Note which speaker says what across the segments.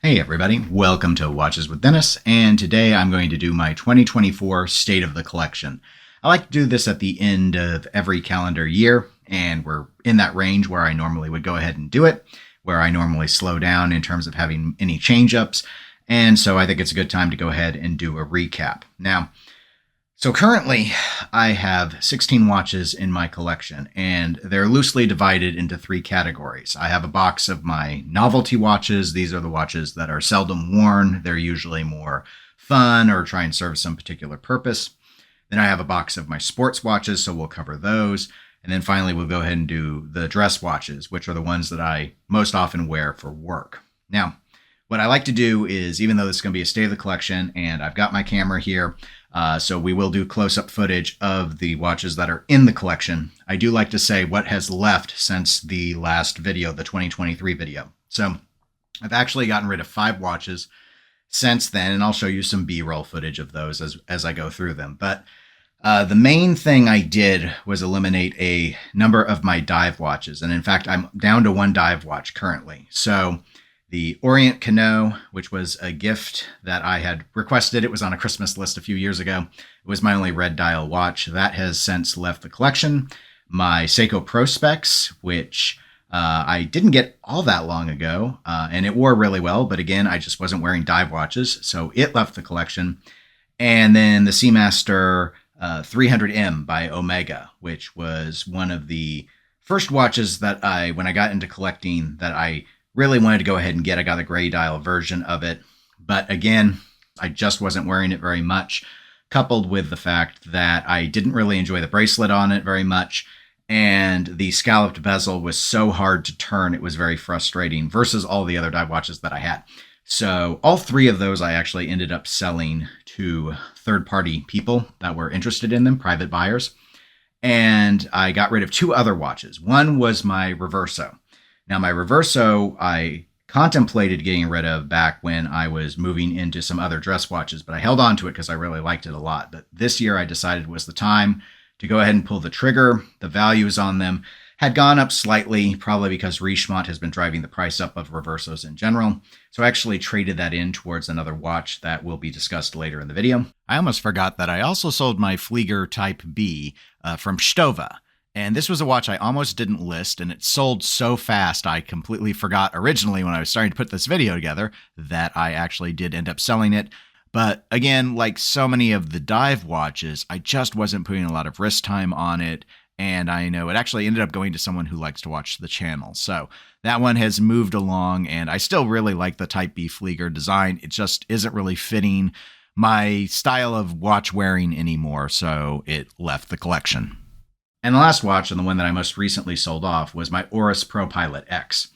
Speaker 1: Hey everybody, welcome to Watches with Dennis, and today I'm going to do my 2024 State of the Collection. I like to do this at the end of every calendar year, and we're in that range where I normally would go ahead and do it, where I normally slow down in terms of having any change-ups, and so I think it's a good time to go ahead and do a recap. Now, so currently I have 16 watches in my collection, and they're loosely divided into three categories. I have a box of my novelty watches. These are the watches that are seldom worn. They're usually more fun or try and serve some particular purpose. Then I have a box of my sports watches, so we'll cover those. And then finally, we'll go ahead and do the dress watches, which are the ones that I most often wear for work. Now, what I like to do is, even though this is going to be a state of the collection, and I've got my camera here, so we will do close-up footage of the watches that are in the collection. I do like to say what has left since the last video, the 2023 video. So I've actually gotten rid of 5 watches since then, and I'll show you some B-roll footage of those as I go through them. But the main thing I did was eliminate a number of my dive watches. And in fact, I'm down to 1 dive watch currently. So the Orient Kanno, which was a gift that I had requested. It was on a Christmas list a few years ago. It was my only red dial watch. That has since left the collection. My Seiko Prospex, which I didn't get all that long ago, and it wore really well, but again, I just wasn't wearing dive watches, so it left the collection. And then the Seamaster 300M by Omega, which was one of the first watches that when I got into collecting, that I really wanted to go ahead and get. I got a gray dial version of it, but again, I just wasn't wearing it very much, coupled with the fact that I didn't really enjoy the bracelet on it very much, and the scalloped bezel was so hard to turn, it was very frustrating versus all the other dive watches that I had. So all 3 of those I actually ended up selling to third-party people that were interested in them, private buyers, and I got rid of 2 other watches. One was my Reverso. Now, my Reverso, I contemplated getting rid of back when I was moving into some other dress watches, but I held on to it because I really liked it a lot. But this year I decided was the time to go ahead and pull the trigger. The values on them had gone up slightly, probably because Richemont has been driving the price up of Reversos in general. So I actually traded that in towards another watch that will be discussed later in the video. I almost forgot that I also sold my Flieger Type B from Stowa. And this was a watch I almost didn't list, and it sold so fast I completely forgot originally when I was starting to put this video together that I actually did end up selling it. But again, like so many of the dive watches, I just wasn't putting a lot of wrist time on it, and I know it actually ended up going to someone who likes to watch the channel. So that one has moved along, and I still really like the Type B Flieger design. It just isn't really fitting my style of watch wearing anymore, so it left the collection. And the last watch, and the one that I most recently sold off, was my Oris ProPilot X.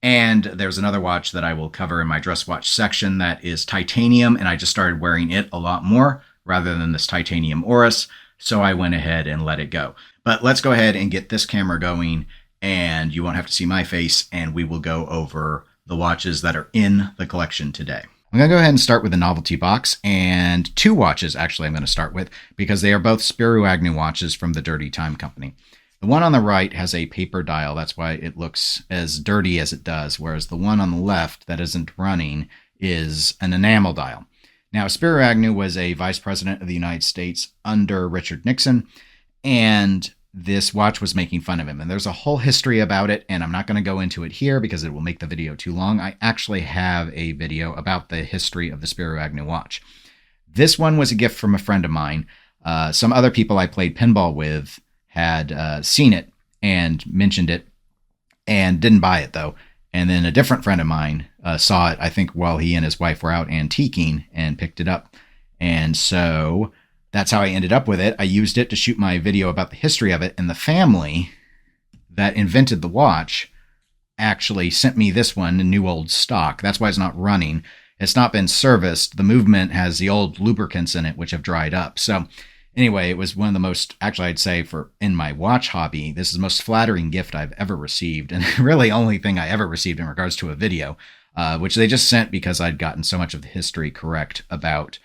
Speaker 1: And there's another watch that I will cover in my dress watch section that is titanium, and I just started wearing it a lot more rather than this titanium Oris, so I went ahead and let it go. But let's go ahead and get this camera going, and you won't have to see my face, and we will go over the watches that are in the collection today. I'm going to go ahead and start with the novelty box, and 2 watches actually I'm going to start with because they are both Spiro Agnew watches from the Dirty Time Company. The one on the right has a paper dial, that's why it looks as dirty as it does, whereas the one on the left that isn't running is an enamel dial. Now, Spiro Agnew was a vice president of the United States under Richard Nixon, and this watch was making fun of him. And there's a whole history about it, and I'm not going to go into it here because it will make the video too long. I actually have a video about the history of the Spiro Agnew watch. This one was a gift from a friend of mine. Some other people I played pinball with had seen it and mentioned it and didn't buy it, though. And then a different friend of mine saw it, I think, while he and his wife were out antiquing and picked it up. And so that's how I ended up with it. I used it to shoot my video about the history of it, and the family that invented the watch actually sent me this one in new old stock. That's why it's not running. It's not been serviced. The movement has the old lubricants in it, which have dried up. So anyway, it was one of the most, actually I'd say in my watch hobby, this is the most flattering gift I've ever received, and really only thing I ever received in regards to a video, which they just sent because I'd gotten so much of the history correct about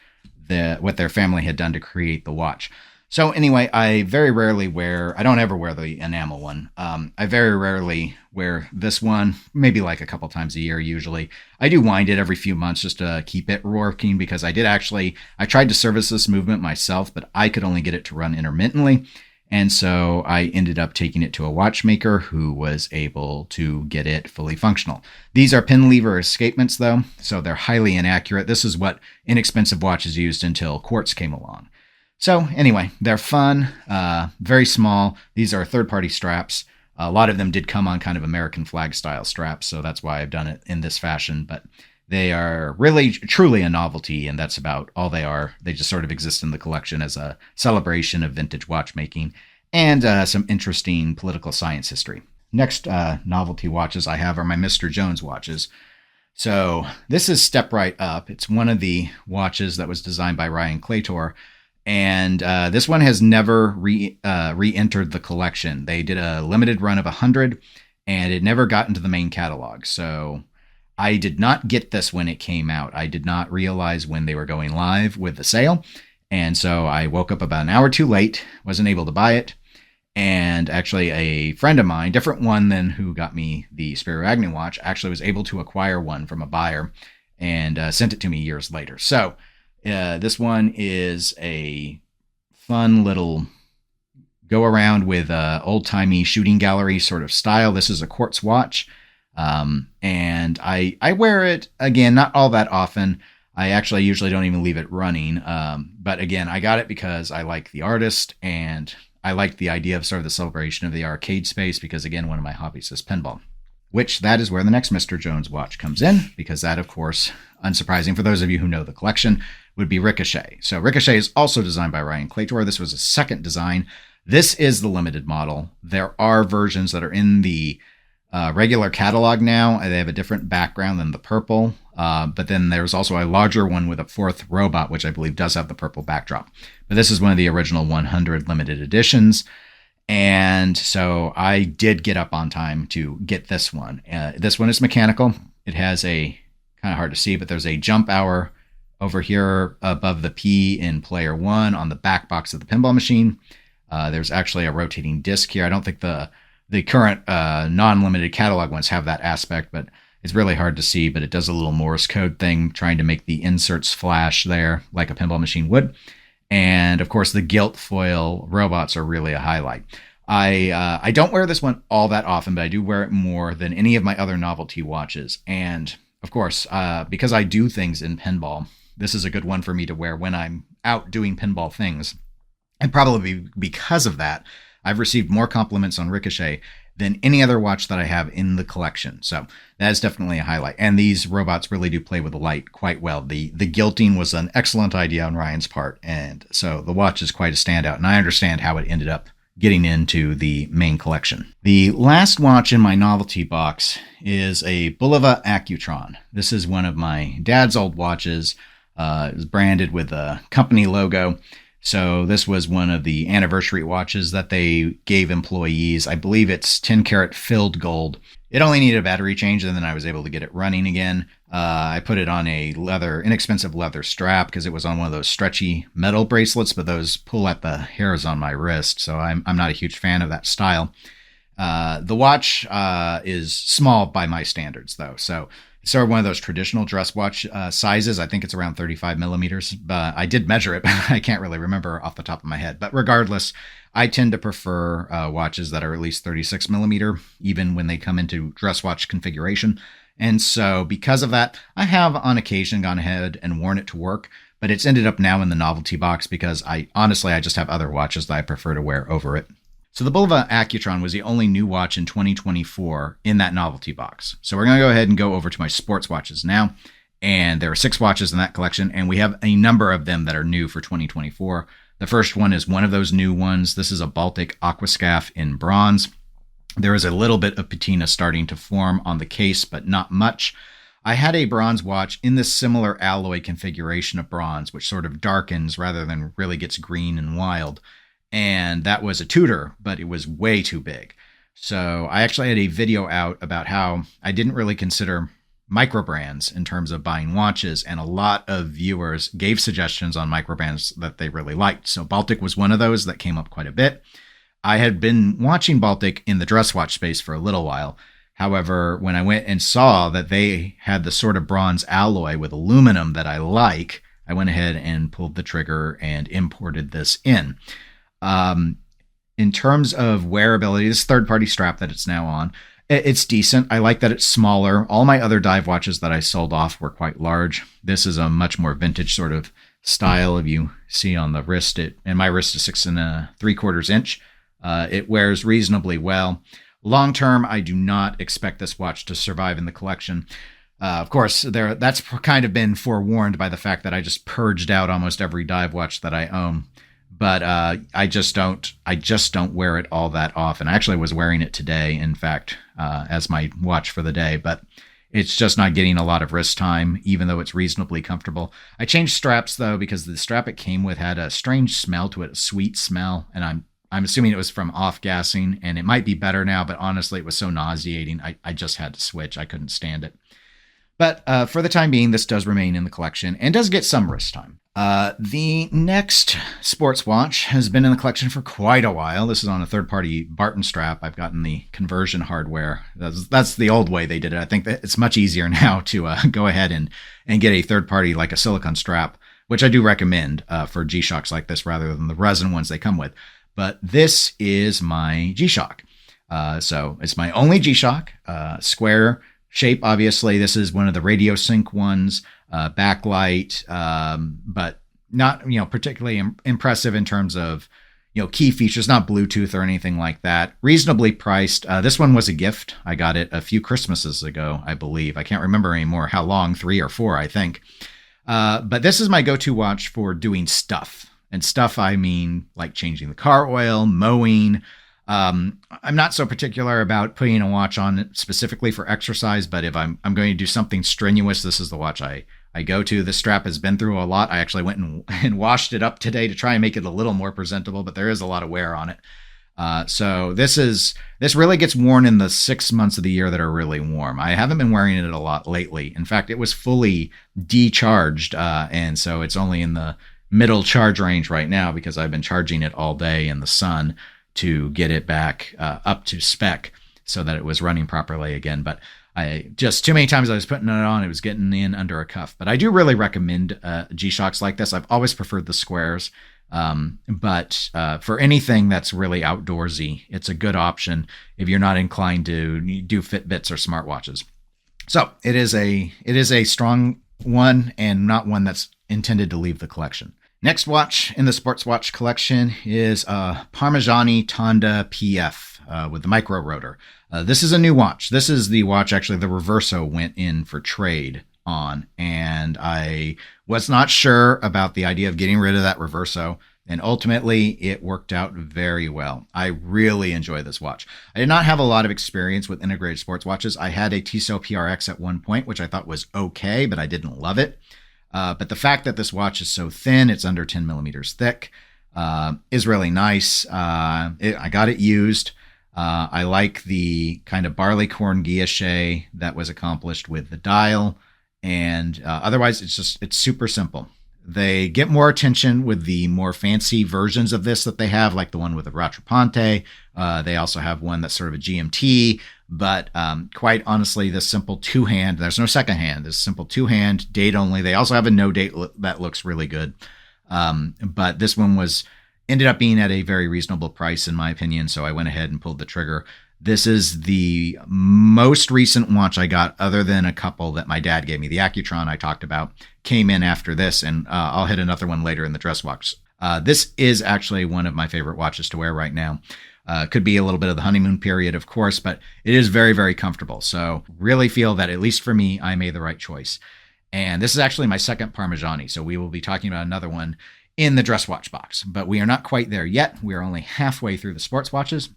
Speaker 1: what their family had done to create the watch. So anyway, I very rarely wear, I don't ever wear the enamel one. I very rarely wear this one, maybe like a couple times a year usually. I do wind it every few months just to keep it working because I tried to service this movement myself, but I could only get it to run intermittently. And so I ended up taking it to a watchmaker who was able to get it fully functional. These are pin lever escapements though, so they're highly inaccurate. This is what inexpensive watches used until quartz came along. So anyway, they're fun, very small. These are third-party straps. A lot of them did come on kind of American flag style straps, so that's why I've done it in this fashion. But they are really, truly a novelty, and that's about all they are. They just sort of exist in the collection as a celebration of vintage watchmaking and some interesting political science history. Next novelty watches I have are my Mr. Jones watches. So this is Step Right Up. It's one of the watches that was designed by Jaeger-LeCoultre. And this one has never re-entered the collection. They did a limited run of 100, and it never got into the main catalog. So I did not get this when it came out. I did not realize when they were going live with the sale. And so I woke up about an hour too late, wasn't able to buy it. And actually a friend of mine, different one than who got me the Spiro Agnew watch, actually was able to acquire one from a buyer and sent it to me years later. So this one is a fun little go around with old-timey shooting gallery sort of style. This is a quartz watch. And I wear it, again, not all that often. I actually usually don't even leave it running. But again, I got it because I like the artist and I like the idea of sort of the celebration of the arcade space because, again, one of my hobbies is pinball. Which that is where the next Mr. Jones watch comes in, because that, of course, unsurprising for those of you who know the collection, would be Ricochet. So Ricochet is also designed by Jaeger-LeCoultre. This was a second design. This is the limited model. There are versions that are in the regular catalog now. They have a different background than the purple, but then there's also a larger one with a fourth robot, which I believe does have the purple backdrop. But this is one of the original 100 limited editions. And so I did get up on time to get this one. This one is mechanical. It has a, kind of hard to see, but there's a jump hour over here above the P in player 1 on the back box of the pinball machine. There's actually a rotating disc here. I don't think the current non-limited catalog ones have that aspect, but it's really hard to see. But it does a little Morse code thing, trying to make the inserts flash there like a pinball machine would. And of course, the gilt foil robots are really a highlight. I don't wear this one all that often, but I do wear it more than any of my other novelty watches. And of course, because I do things in pinball, this is a good one for me to wear when I'm out doing pinball things. And probably because of that, I've received more compliments on Ricochet than any other watch that I have in the collection. So that is definitely a highlight. And these robots really do play with the light quite well. The gilting was an excellent idea on Ryan's part. And so the watch is quite a standout. And I understand how it ended up getting into the main collection. The last watch in my novelty box is a Bulova Accutron. This is one of my dad's old watches. It was branded with a company logo. So this was one of the anniversary watches that they gave employees. I believe it's 10 karat filled gold. It only needed a battery change, and then I was able to get it running again. I put it on a inexpensive leather strap because it was on one of those stretchy metal bracelets, but those pull at the hairs on my wrist. So I'm not a huge fan of that style. The watch is small by my standards, though. So it's sort of one of those traditional dress watch sizes. I think it's around 35 millimeters. But I did measure it, but I can't really remember off the top of my head. But regardless, I tend to prefer watches that are at least 36 millimeter, even when they come into dress watch configuration. And so because of that, I have on occasion gone ahead and worn it to work, but it's ended up now in the novelty box because I just have other watches that I prefer to wear over it. So the Bulova Accutron was the only new watch in 2024 in that novelty box. So we're going to go ahead and go over to my sports watches now. And there are 6 watches in that collection, and we have a number of them that are new for 2024. The first one is one of those new ones. This is a Baltic Aquascaphe in bronze. There is a little bit of patina starting to form on the case, but not much. I had a bronze watch in this similar alloy configuration of bronze, which sort of darkens rather than really gets green and wild. And that was a Tudor, but it was way too big. So I actually had a video out about how I didn't really consider micro brands in terms of buying watches, and a lot of viewers gave suggestions on micro brands that they really liked. So Baltic was one of those that came up quite a bit. I had been watching Baltic in the dress watch space for a little while. However, when I went and saw that they had the sort of bronze alloy with aluminum that I like, I went ahead and pulled the trigger and imported this in. In terms of wearability, this third-party strap that it's now on, it's decent. I like that it's smaller. All my other dive watches that I sold off were quite large. This is a much more vintage sort of style. If you see on the wrist, and my wrist is 6 3/4 inch. It wears reasonably well. Long term, I do not expect this watch to survive in the collection. Of course, that's kind of been forewarned by the fact that I just purged out almost every dive watch that I own. But I just don't wear it all that often. I actually was wearing it today, in fact, as my watch for the day. But it's just not getting a lot of wrist time, even though it's reasonably comfortable. I changed straps though because the strap it came with had a strange smell to it, a sweet smell, and I'm assuming it was from off-gassing, and it might be better now, but honestly, it was so nauseating, I just had to switch. I couldn't stand it. But for the time being, this does remain in the collection and does get some wrist time. The next sports watch has been in the collection for quite a while. This is on a third-party Barton strap. I've gotten the conversion hardware. That's the old way they did it. I think that it's much easier now to go ahead and get a third-party, like a silicone strap, which I do recommend for G-Shocks like this rather than the resin ones they come with. But this is my G-Shock. So it's my only G-Shock, square shape. Obviously, this is one of the radio sync ones, backlight, but not, particularly impressive in terms of, key features, not Bluetooth or anything like that. Reasonably priced. This one was a gift. I got it a few Christmases ago, I believe. I can't remember anymore how long, 3 or 4, I think. But this is my go-to watch for doing stuff. And stuff, I mean, like changing the car oil, mowing. I'm not so particular about putting a watch on specifically for exercise, but if I'm going to do something strenuous, this is the watch I go to. This strap has been through a lot. I actually went and washed it up today to try and make it a little more presentable, but there is a lot of wear on it. So this really gets worn in the 6 months of the year that are really warm. I haven't been wearing it a lot lately. In fact, it was fully decharged, and so it's only in the middle charge range right now because I've been charging it all day in the sun to get it back up to spec so that it was running properly again. But too many times I was putting it on, it was getting in under a cuff. But I do really recommend G-Shocks like this. I've always preferred the squares. But for anything that's really outdoorsy, it's a good option if you're not inclined to do Fitbits or smartwatches. So it is a strong one and not one that's intended to leave the collection. Next watch in the sports watch collection is a Parmigiani Tonda PF with the micro rotor. This is a new watch. This is the watch actually the Reverso went in for trade on, and I was not sure about the idea of getting rid of that Reverso, and ultimately it worked out very well. I really enjoy this watch. I did not have a lot of experience with integrated sports watches. I had a Tissot PRX at one point, which I thought was okay, but I didn't love it. But the fact that this watch is so thin, it's under 10 millimeters thick, is really nice. I got it used. I like the kind of barleycorn guilloche that was accomplished with the dial. And otherwise, it's super simple. They get more attention with the more fancy versions of this that they have, like the one with the Rattrapante. They also have one that's sort of a GMT. But quite honestly, this simple two-hand, there's no second hand, this simple two-hand, date only. They also have a no date that looks really good. But this one ended up being at a very reasonable price, in my opinion. So I went ahead and pulled the trigger. This is the most recent watch I got, other than a couple that my dad gave me. The Accutron I talked about came in after this, and I'll hit another one later in the dress watch. This is actually one of my favorite watches to wear right now. Could be a little bit of the honeymoon period, of course, but it is very, very comfortable. So really feel that, at least for me, I made the right choice. And this is actually my second Parmigiani, so we will be talking about another one in the dress watch box. But we are not quite there yet. We are only halfway through the sports watches.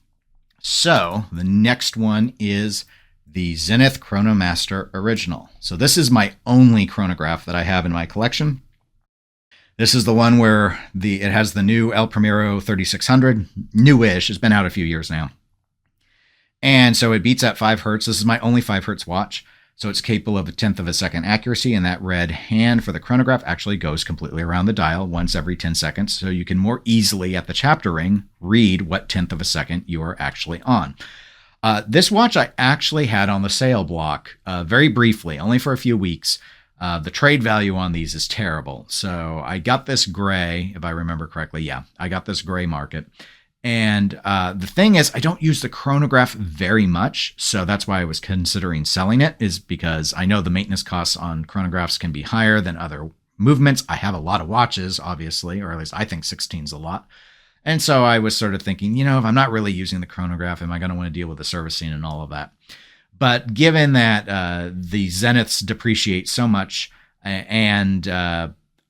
Speaker 1: So the next one is the Zenith Chronomaster Original. So this is my only chronograph that I have in my collection. This is the one where it has the new El Primero 3600, newish. It's been out a few years now. And so it beats at 5 hertz. This is my only 5 hertz watch. So it's capable of a 1/10 of a second accuracy, and that red hand for the chronograph actually goes completely around the dial once every 10 seconds. So you can more easily at the chapter ring read what 1/10 of a second you are actually on. This watch I actually had on the sale block very briefly, only for a few weeks. The trade value on these is terrible. So I got this gray, if I remember correctly. Yeah, I got this gray market. And the thing is, I don't use the chronograph very much. So that's why I was considering selling it, is because I know the maintenance costs on chronographs can be higher than other movements. I have a lot of watches, obviously, or at least I think 16 is a lot. And so I was sort of thinking, if I'm not really using the chronograph, am I going to want to deal with the servicing and all of that? But given that the Zeniths depreciate so much, and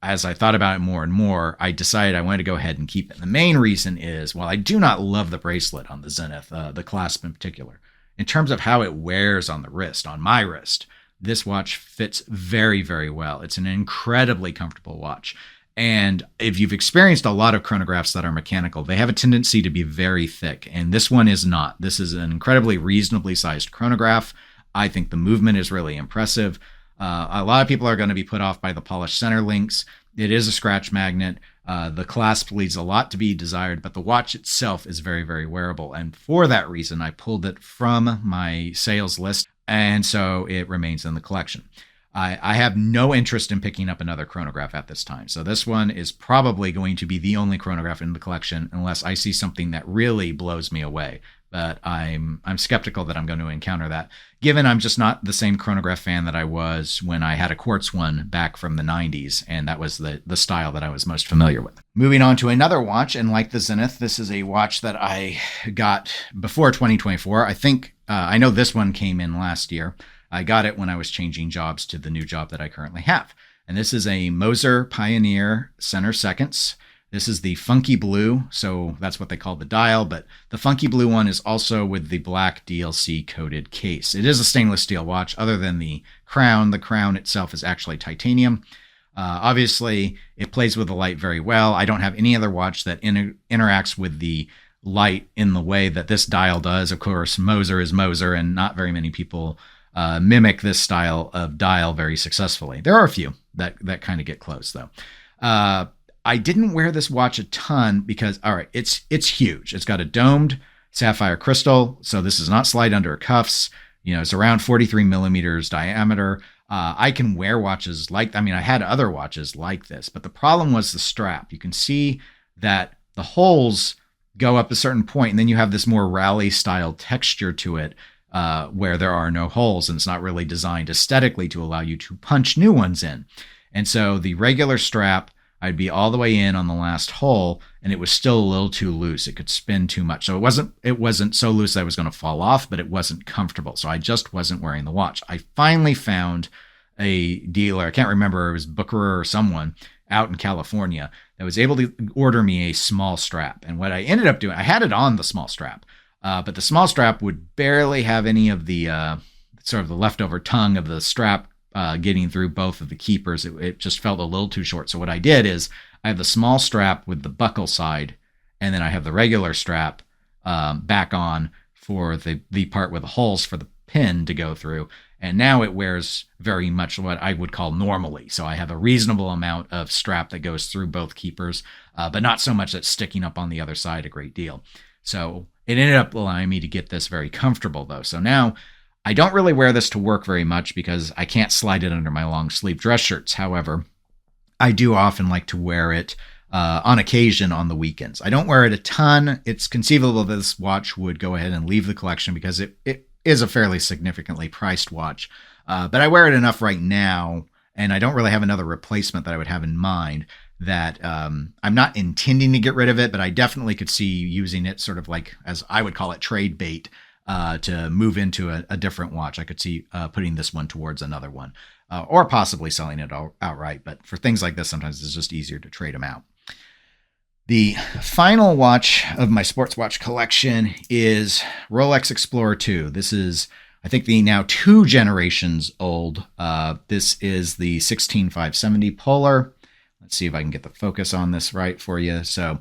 Speaker 1: as I thought about it more and more, I decided I wanted to go ahead and keep it. The main reason is, while I do not love the bracelet on the Zenith, the clasp in particular, in terms of how it wears on the wrist, on my wrist, this watch fits very, very well. It's an incredibly comfortable watch. And if you've experienced a lot of chronographs that are mechanical, they have a tendency to be very thick. And this one is not. This is an incredibly reasonably sized chronograph. I think the movement is really impressive. A lot of people are going to be put off by the polished center links. It is a scratch magnet. The clasp leaves a lot to be desired, but the watch itself is very, very wearable. And for that reason, I pulled it from my sales list, and so it remains in the collection. I have no interest in picking up another chronograph at this time. So this one is probably going to be the only chronograph in the collection unless I see something that really blows me away. But I'm skeptical that I'm going to encounter that, given I'm just not the same chronograph fan that I was when I had a quartz one back from the 90s, and that was the style that I was most familiar with. Moving on to another watch, and like the Zenith, this is a watch that I got before 2024. I think I know this one came in last year. I got it when I was changing jobs to the new job that I currently have. And this is a Moser Pioneer Center Seconds. This is the funky blue, so that's what they call the dial, but the funky blue one is also with the black DLC coated case. It is a stainless steel watch other than the crown. The crown itself is actually titanium. Obviously, it plays with the light very well. I don't have any other watch that interacts with the light in the way that this dial does. Of course, Moser is Moser, and not very many people mimic this style of dial very successfully. There are a few that kind of get close, though. I didn't wear this watch a ton because, all right, it's huge. It's got a domed sapphire crystal, so this is not slide under cuffs. It's around 43 millimeters diameter. I can wear watches I had other watches like this, but the problem was the strap. You can see that the holes go up a certain point, and then you have this more rally style texture to it, where there are no holes, and it's not really designed aesthetically to allow you to punch new ones in. And so the regular strap, I'd be all the way in on the last hole, and it was still a little too loose. It could spin too much. So it wasn't so loose that I was going to fall off, but it wasn't comfortable. So I just wasn't wearing the watch. I finally found a dealer, I can't remember, it was Booker or someone out in California, that was able to order me a small strap. And what I ended up doing, I had it on the small strap, but the small strap would barely have any of the sort of the leftover tongue of the strap getting through both of the keepers. It just felt a little too short. So what I did is I have the small strap with the buckle side, and then I have the regular strap back on for the part with the holes for the pin to go through. And now it wears very much what I would call normally. So I have a reasonable amount of strap that goes through both keepers, but not so much that's sticking up on the other side a great deal. So it ended up allowing me to get this very comfortable, though. So now I don't really wear this to work very much because I can't slide it under my long sleeve dress shirts. However, I do often like to wear it on occasion on the weekends. I don't wear it a ton. It's conceivable that this watch would go ahead and leave the collection because it is a fairly significantly priced watch. But I wear it enough right now, and I don't really have another replacement that I would have in mind, that I'm not intending to get rid of it, but I definitely could see using it sort of like, as I would call it, trade bait to move into a different watch. I could see putting this one towards another one, or possibly selling it outright. But for things like this, sometimes it's just easier to trade them out. The final watch of my sports watch collection is Rolex Explorer 2. This is, I think, the now 2 generations old. This is the 16570 Polar. Let's see if I can get the focus on this right for you. So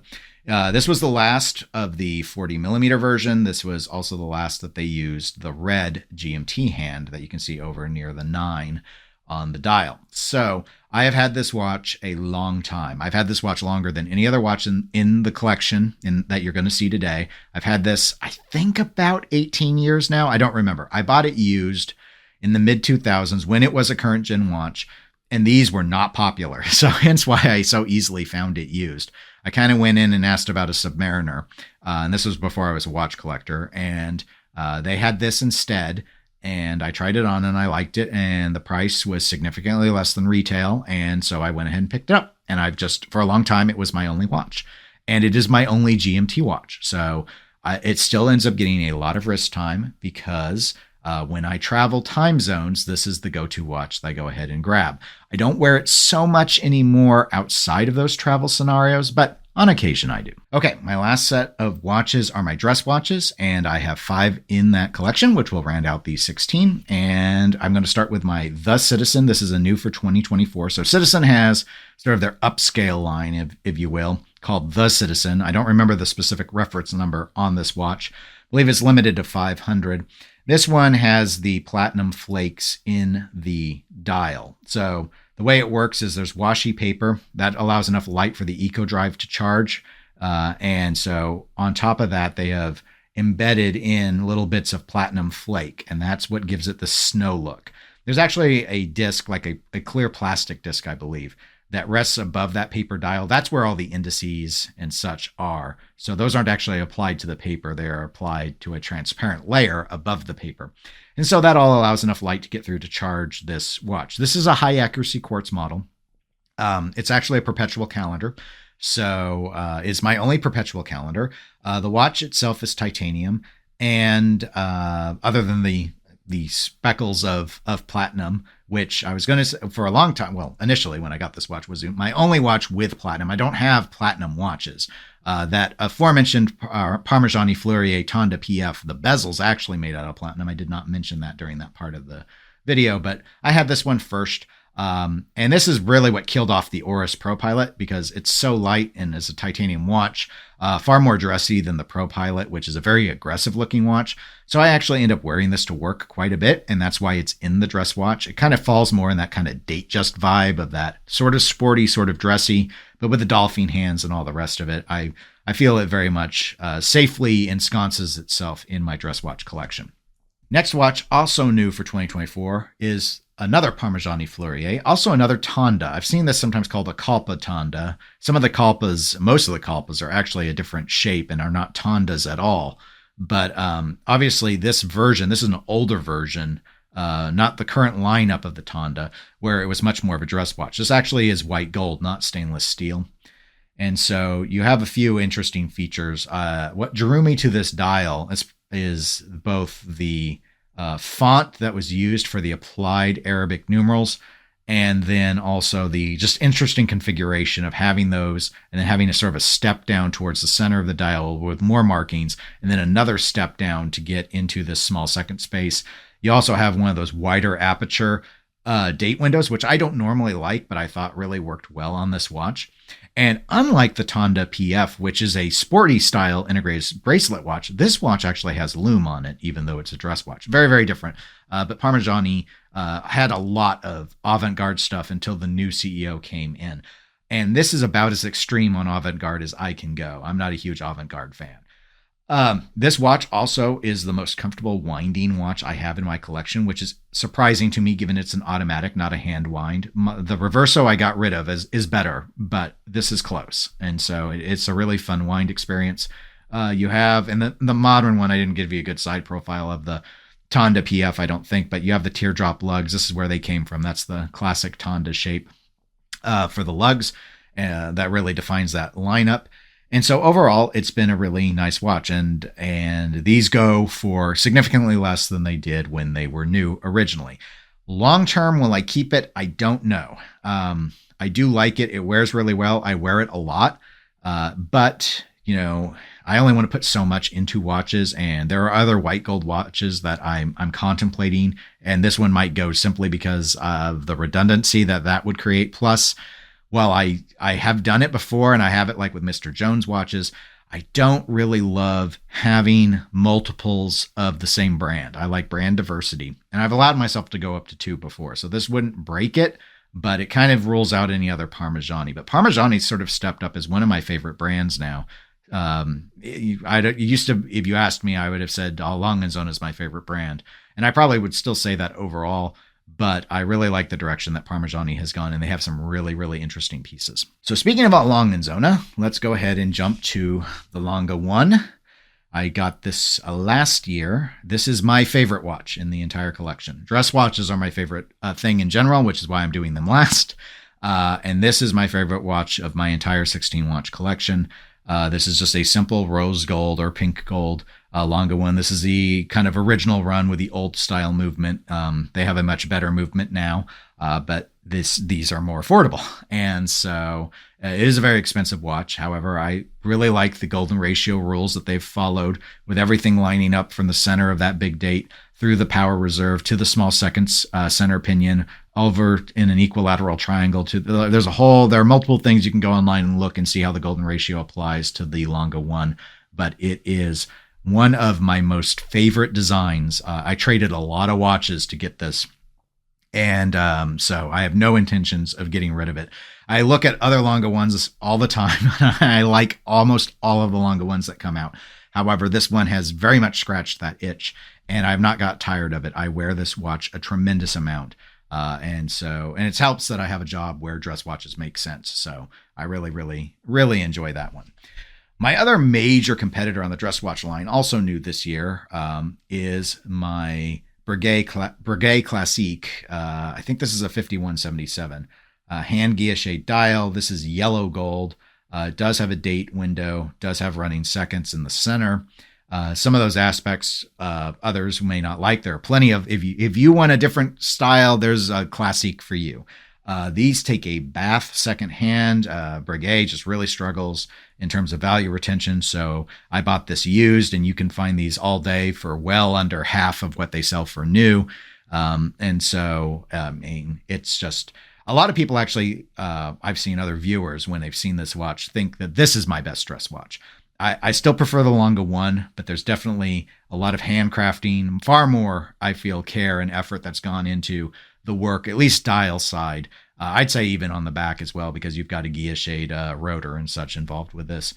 Speaker 1: This was the last of the 40 millimeter version. This was also the last that they used the red GMT hand that you can see over near the 9 on the dial. So I have had this watch a long time. I've had this watch longer than any other watch in the collection that you're going to see today. I've had this, I think, about 18 years now. I don't remember. I bought it used in the mid 2000s when it was a current gen watch, and these were not popular. So hence why I so easily found it used. I kind of went in and asked about a Submariner, and this was before I was a watch collector, and they had this instead, and I tried it on and I liked it, and the price was significantly less than retail, and so I went ahead and picked it up, and I've just, for a long time, it was my only watch, and it is my only GMT watch, so it still ends up getting a lot of wrist time because when I travel time zones, this is the go-to watch that I go ahead and grab. I don't wear it so much anymore outside of those travel scenarios, but on occasion I do. Okay, my last set of watches are my dress watches, and I have 5 in that collection, which will round out the 16. And I'm going to start with my The Citizen. This is a new for 2024. So Citizen has sort of their upscale line, if you will, called The Citizen. I don't remember the specific reference number on this watch. I believe it's limited to 500. This one has the platinum flakes in the dial. So the way it works is there's washi paper that allows enough light for the Eco Drive to charge. And so on top of that, they have embedded in little bits of platinum flake, and that's what gives it the snow look. There's actually a disc, like a clear plastic disc, I believe, that rests above that paper dial. That's where all the indices and such are. So those aren't actually applied to the paper. They are applied to a transparent layer above the paper. And so that all allows enough light to get through to charge this watch. This is a high accuracy quartz model. It's actually a perpetual calendar. So it's my only perpetual calendar. The watch itself is titanium. And other than the speckles of platinum, which I was going to say for a long time, well, initially when I got this watch, was my only watch with platinum. I don't have platinum watches. That aforementioned Parmigiani Fleurier Tonda PF, the bezel's actually made out of platinum. I did not mention that during that part of the video, but I had this one first. And this is really what killed off the Oris ProPilot because it's so light and is a titanium watch, far more dressy than the ProPilot, which is a very aggressive looking watch. So I actually end up wearing this to work quite a bit, and that's why it's in the dress watch. It kind of falls more in that kind of Datejust vibe of that sort of sporty, sort of dressy, but with the dolphin hands and all the rest of it. I feel it very much safely ensconces itself in my dress watch collection. Next watch, also new for 2024, is another Parmigiani Fleurier, also another Tonda. I've seen this sometimes called a Kalpa Tonda. Some of the Kalpas, most of the Kalpas are actually a different shape and are not Tondas at all. But obviously this version, this is an older version, not the current lineup of the Tonda, where it was much more of a dress watch. This actually is white gold, not stainless steel. And so you have a few interesting features. What drew me to this dial is both the font that was used for the applied Arabic numerals, and then also the just interesting configuration of having those and then having a sort of a step down towards the center of the dial with more markings, and then another step down to get into this small second space. You also have one of those wider aperture date windows, which I don't normally like, but I thought really worked well on this watch. And unlike the Tonda PF, which is a sporty style integrated bracelet watch, this watch actually has lume on it, even though it's a dress watch. Very, very different. But Parmigiani had a lot of avant-garde stuff until the new CEO came in. And this is about as extreme on avant-garde as I can go. I'm not a huge avant-garde fan. This watch also is the most comfortable winding watch I have in my collection, which is surprising to me given it's an automatic, not a hand wind. The Reverso I got rid of is better, but this is close. And so it's a really fun wind experience. You have, and the modern one, I didn't give you a good side profile of the Tonda PF, I don't think, but you have the teardrop lugs. This is where they came from. That's the classic Tonda shape for the lugs. That really defines that lineup. And so overall, it's been a really nice watch, and these go for significantly less than they did when they were new originally. Long term, will I keep it? I don't know. I do like it. It wears really well. I wear it a lot, but you know, I only want to put so much into watches, and there are other white gold watches that I'm contemplating, and this one might go simply because of the redundancy that would create. Plus, while I have done it before, and I have it like with Mr. Jones watches, I don't really love having multiples of the same brand. I like brand diversity, and I've allowed myself to go up to 2 before, so this wouldn't break it, but it kind of rules out any other Parmigiani. But Parmigiani sort of stepped up as one of my favorite brands now. I used to, if you asked me, I would have said Lange & Söhne is my favorite brand, and I probably would still say that overall. But I really like the direction that Parmigiani has gone, and they have some really, really interesting pieces. So speaking about Lange & Söhne, let's go ahead and jump to the Lange 1. I got this last year. This is my favorite watch in the entire collection. Dress watches are my favorite thing in general, which is why I'm doing them last. And this is my favorite watch of my entire 16-watch collection. This is just a simple rose gold or pink gold Lange 1. This is the kind of original run with the old style movement. They have a much better movement now, but these are more affordable. And so it is a very expensive watch. However, I really like the golden ratio rules that they've followed, with everything lining up from the center of that big date through the power reserve to the small seconds center pinion over in an equilateral triangle. There are multiple things you can go online and look and see how the golden ratio applies to the Lange 1, but it is one of my most favorite designs. I traded a lot of watches to get this, and so I have no intentions of getting rid of it. I look at other Lange 1s all the time. I like almost all of the Lange 1s that come out. However, this one has very much scratched that itch, and I've not got tired of it. I wear this watch a tremendous amount. And it helps that I have a job where dress watches make sense. So I really, really, really enjoy that one. My other major competitor on the dress watch line, also new this year, is my Breguet Classique. I think this is a 5177 hand guilloche dial. This is yellow gold. It does have a date window, does have running seconds in the center. Some of those aspects, others may not like. There are plenty of, if you want a different style, there's a Classique for you. These take a bath secondhand. Breguet just really struggles in terms of value retention. So I bought this used, and you can find these all day for well under half of what they sell for new. It's just, a lot of people actually, I've seen other viewers when they've seen this watch think that this is my best dress watch. I still prefer the Lange 1, but there's definitely a lot of handcrafting, far more, I feel, care and effort that's gone into the work, at least dial side. I'd say even on the back as well, because you've got a guilloche rotor and such involved with this.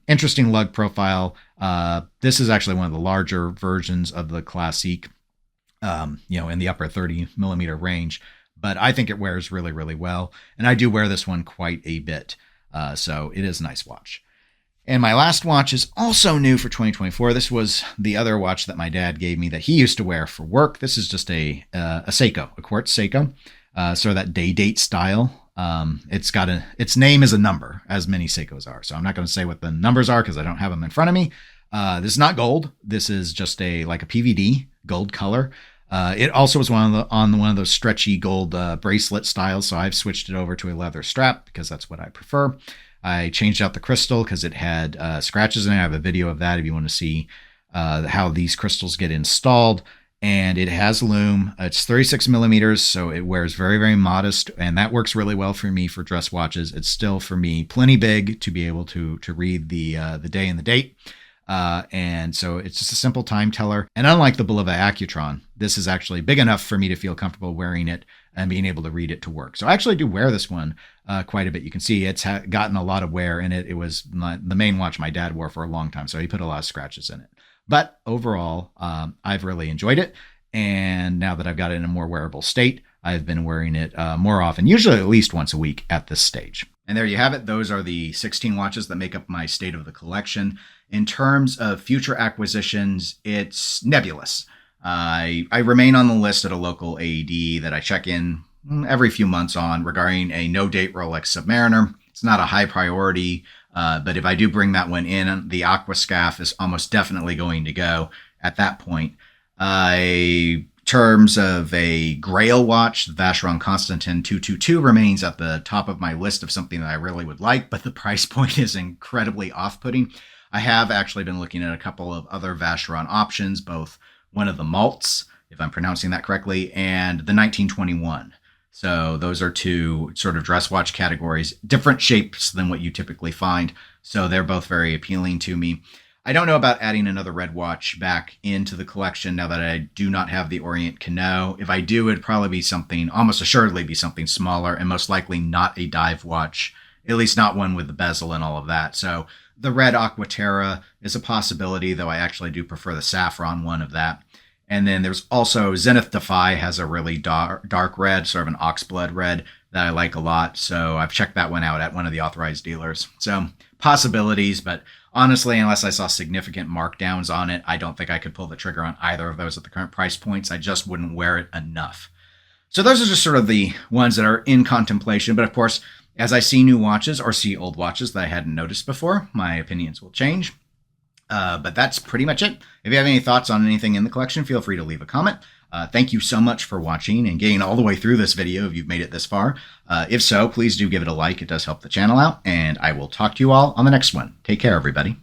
Speaker 1: Interesting lug profile. This is actually one of the larger versions of the Classique, in the upper 30 millimeter range. But I think it wears really, really well. And I do wear this one quite a bit. So it is a nice watch. And my last watch is also new for 2024. This was the other watch that my dad gave me that he used to wear for work. This is just a Seiko, a quartz Seiko, sort of that day date style. Its name is a number, as many Seikos are. So I'm not going to say what the numbers are because I don't have them in front of me. This is not gold. This is just like a PVD gold color. It also was on one of those stretchy gold bracelet styles. So I've switched it over to a leather strap because that's what I prefer. I changed out the crystal because it had scratches in it. I have a video of that if you want to see how these crystals get installed. And it has lume. It's 36 millimeters, so it wears very, very modest. And that works really well for me for dress watches. It's still, for me, plenty big to be able to read the day and the date. And so it's just a simple time teller. And unlike the Bulova Accutron, this is actually big enough for me to feel comfortable wearing it and being able to read it to work. So I actually do wear this one quite a bit. You can see it's gotten a lot of wear in it. It was the main watch my dad wore for a long time, so he put a lot of scratches in it. But overall, I've really enjoyed it. And now that I've got it in a more wearable state, I've been wearing it more often, usually at least once a week at this stage. And there you have it. Those are the 16 watches that make up my state of the collection. In terms of future acquisitions, it's nebulous. I remain on the list at a local AED that I check in every few months on regarding a no-date Rolex Submariner. It's not a high priority, but if I do bring that one in, the Aquascaphe is almost definitely going to go at that point. In terms of a Grail watch, the Vacheron Constantin 222 remains at the top of my list of something that I really would like, but the price point is incredibly off-putting. I have actually been looking at a couple of other Vacheron options, both one of the Malts, if I'm pronouncing that correctly, and the 1921. So those are two sort of dress watch categories, different shapes than what you typically find. So they're both very appealing to me. I don't know about adding another red watch back into the collection now that I do not have the Orient Kanno. If I do, it'd probably be something, almost assuredly be something smaller, and most likely not a dive watch, at least not one with the bezel and all of that. So the red Aquaterra is a possibility, though I actually do prefer the saffron one of that. And then there's also Zenith Defy has a really dark red, sort of an oxblood red that I like a lot. So I've checked that one out at one of the authorized dealers. So possibilities, but honestly, unless I saw significant markdowns on it, I don't think I could pull the trigger on either of those at the current price points. I just wouldn't wear it enough. So those are just sort of the ones that are in contemplation. But of course, as I see new watches or see old watches that I hadn't noticed before, my opinions will change. But that's pretty much it. If you have any thoughts on anything in the collection, feel free to leave a comment. Thank you so much for watching and getting all the way through this video if you've made it this far. If so, please do give it a like. It does help the channel out. And I will talk to you all on the next one. Take care, everybody.